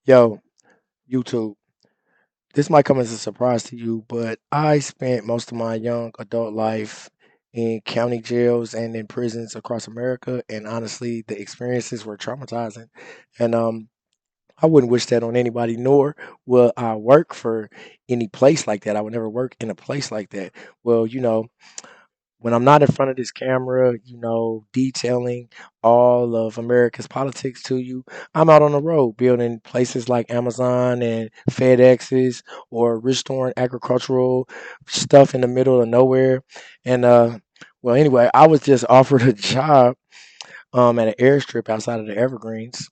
Yo, YouTube, this might come as a surprise to you, but I spent most of my young adult life in county jails and in prisons across America, and honestly, the experiences were traumatizing. And I wouldn't wish that on anybody, nor will I work for any place like that. I would never work in a place like that. Well, when I'm not in front of this camera, detailing all of America's politics to you, I'm out on the road building places like Amazon and FedEx's or restoring agricultural stuff in the middle of nowhere. And well, anyway, I was just offered a job at an airstrip outside of the Evergreens,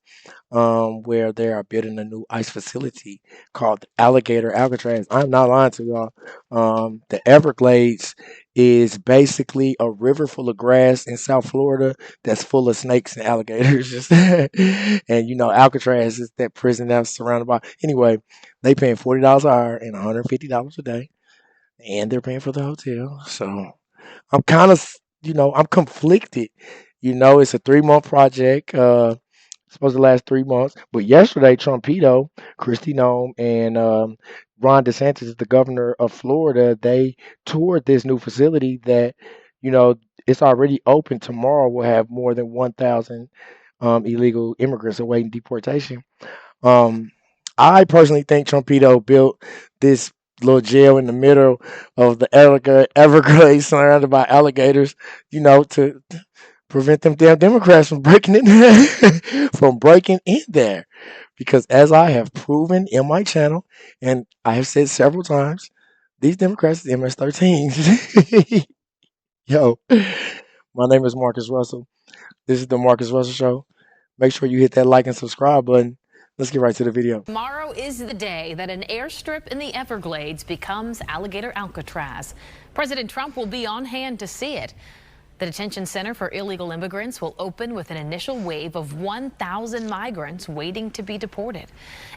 where they are building a new ice facility called Alligator Alcatraz. I'm not lying to y'all. The Everglades is basically a river full of grass in South Florida that's full of snakes and alligators. And Alcatraz is that prison that's surrounded by. Anyway, they paying $40 an hour and $150 a day, and they're paying for the hotel. So I'm kind of, I'm conflicted. It's a 3 month project. Supposed to last 3 months. But yesterday, Trumpito, Kristi Noem, and Ron DeSantis, the governor of Florida, they toured this new facility that, you know, it's already open. Tomorrow will have more than 1,000 illegal immigrants awaiting deportation. Um, I personally think Trumpito built this little jail in the middle of the Everglades surrounded by alligators, to prevent them damn Democrats from breaking in from breaking in there. Because as I have proven in my channel, and I have said several times, these Democrats are MS-13s. Yo, my name is Marcus Russell. This is the Marcus Russell Show. Make sure you hit that like and subscribe button. Let's get right to the video. Tomorrow is the day that an airstrip in the Everglades becomes Alligator Alcatraz. President Trump will be on hand to see it. The detention center for illegal immigrants will open with an initial wave of 1,000 migrants waiting to be deported.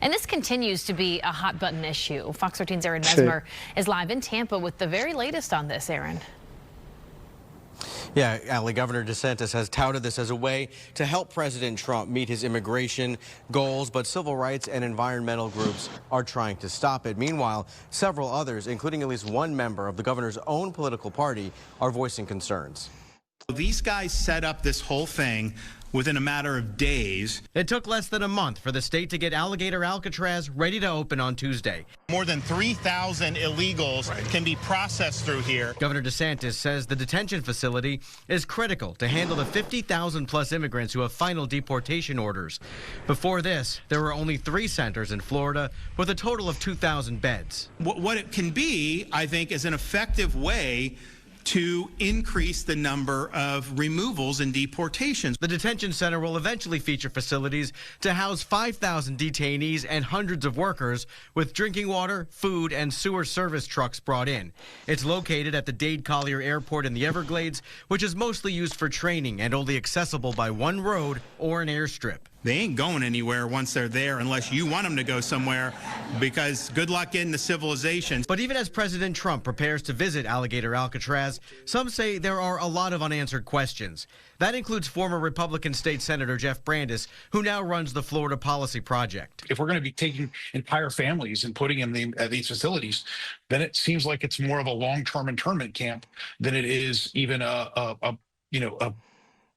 And this continues to be a hot button issue. Fox 13's Aaron Mesmer is live in Tampa with the very latest on this, Aaron. Yeah, Ali, Governor DeSantis has touted this as a way to help President Trump meet his immigration goals, but civil rights and environmental groups are trying to stop it. Meanwhile, several others, including at least one member of the governor's own political party, are voicing concerns. These guys set up this whole thing within a matter of days. It took less than a month for the state to get Alligator Alcatraz ready to open on Tuesday. More than 3,000 illegals can be processed through here. Governor DeSantis says the detention facility is critical to handle the 50,000 plus immigrants who have final deportation orders. Before this, there were only 3 centers in Florida with a total of 2,000 beds. What it can be, I think, is an effective way to increase the number of removals and deportations. The detention center will eventually feature facilities to house 5,000 detainees and hundreds of workers with drinking water, food, and sewer service trucks brought in. It's located at the Dade Collier Airport in the Everglades, which is mostly used for training and only accessible by one road or an airstrip. They ain't going anywhere once they're there unless you want them to go somewhere, because good luck getting the civilization. But even as President Trump prepares to visit Alligator Alcatraz, some say there are a lot of unanswered questions. That includes former Republican State Senator Jeff Brandes, who now runs the Florida Policy Project. If we're going to be taking entire families and putting them in these facilities, then it seems like it's more of a long-term internment camp than it is even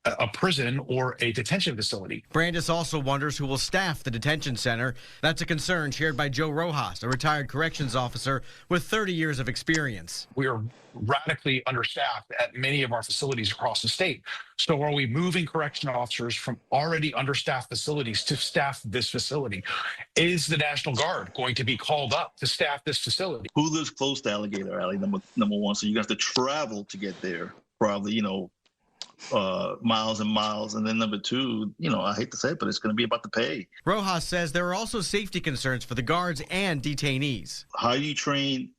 a prison or a detention facility. Brandes also wonders who will staff the detention center. That's a concern shared by Joe Rojas, a retired corrections officer with 30 years of experience. We are radically understaffed at many of our facilities across the state. So are we moving correction officers from already understaffed facilities to staff this facility? Is the National Guard going to be called up to staff this facility? Who lives close to Alligator Alley, number one? So you have to travel to get there, probably, miles and miles. And then number two, I hate to say it, but it's going to be about the pay. Rojas says there are also safety concerns for the guards and detainees. How you train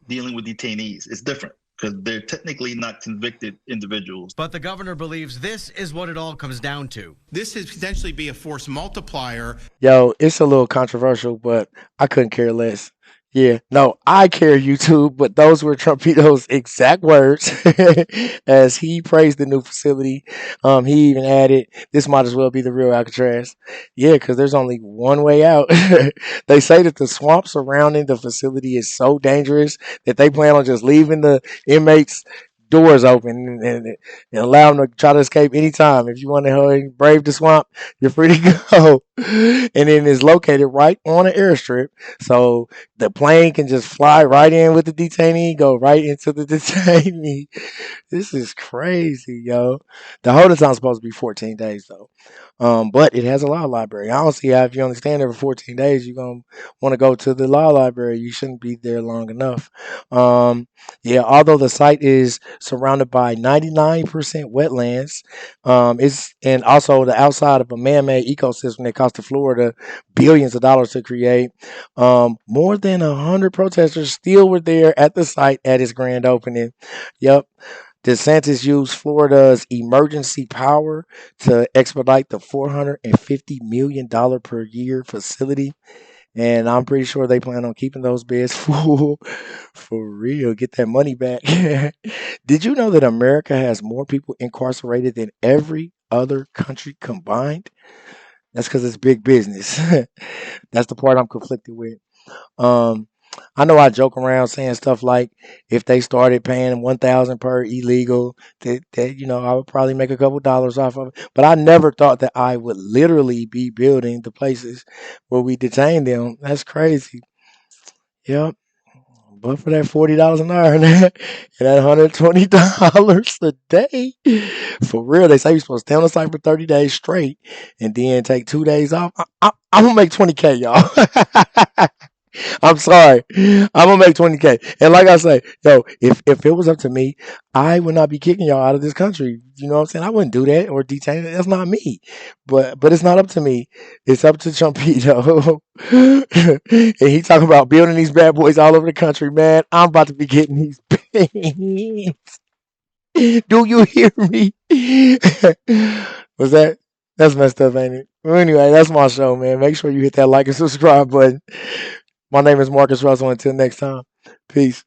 dealing with detainees is different, because they're technically not convicted individuals. But the governor believes this is what it all comes down to. This could potentially be a force multiplier. Yo, it's a little controversial, but I couldn't care less. Yeah, no, I care YouTube, but those were Trumpito's exact words as he praised the new facility. He even added, "This might as well be the real Alcatraz." Yeah, because there's only one way out. They say that the swamp surrounding the facility is so dangerous that they plan on just leaving the inmates' doors open and allow them to try to escape anytime. If you want to brave the swamp, you're free to go. And then it's located right on an airstrip, so the plane can just fly right in with the detainee, go right into the detainee. This is crazy, yo. The holding time's supposed to be 14 days though. But it has a law library. I don't see how if you only stand there for 14 days, you're gonna want to go to the law library. You shouldn't be there long enough. Um, yeah, although the site is surrounded by 99% wetlands, it's and also the outside of a man-made ecosystem that cost Florida billions of dollars to create. More than 100 protesters still were there at the site at its grand opening. Yep. DeSantis used Florida's emergency power to expedite the $450 million per year facility. And I'm pretty sure they plan on keeping those beds full for real. Get that money back. Did you know that America has more people incarcerated than every other country combined? That's because it's big business. That's the part I'm conflicted with. Um, I know I joke around saying stuff like if they started paying 1,000 per illegal, that I would probably make a couple dollars off of it. But I never thought that I would literally be building the places where we detain them. That's crazy. Yep. But for that $40 an hour and that $120 a day, for real, they say you're supposed to stay on the site for 30 days straight and then take 2 days off. I'm gonna make 20K, y'all. I'm sorry. I'm gonna make 20K. And like I say, yo, if it was up to me, I would not be kicking y'all out of this country. You know what I'm saying? I wouldn't do that or detain it. That's not me. But it's not up to me. It's up to Trumpito. And he talking about building these bad boys all over the country, man. I'm about to be getting these pains. Do you hear me? Was that? That's messed up, ain't it? Well, anyway, that's my show, man. Make sure you hit that like and subscribe button. My name is Marcus Russell. Until next time, peace.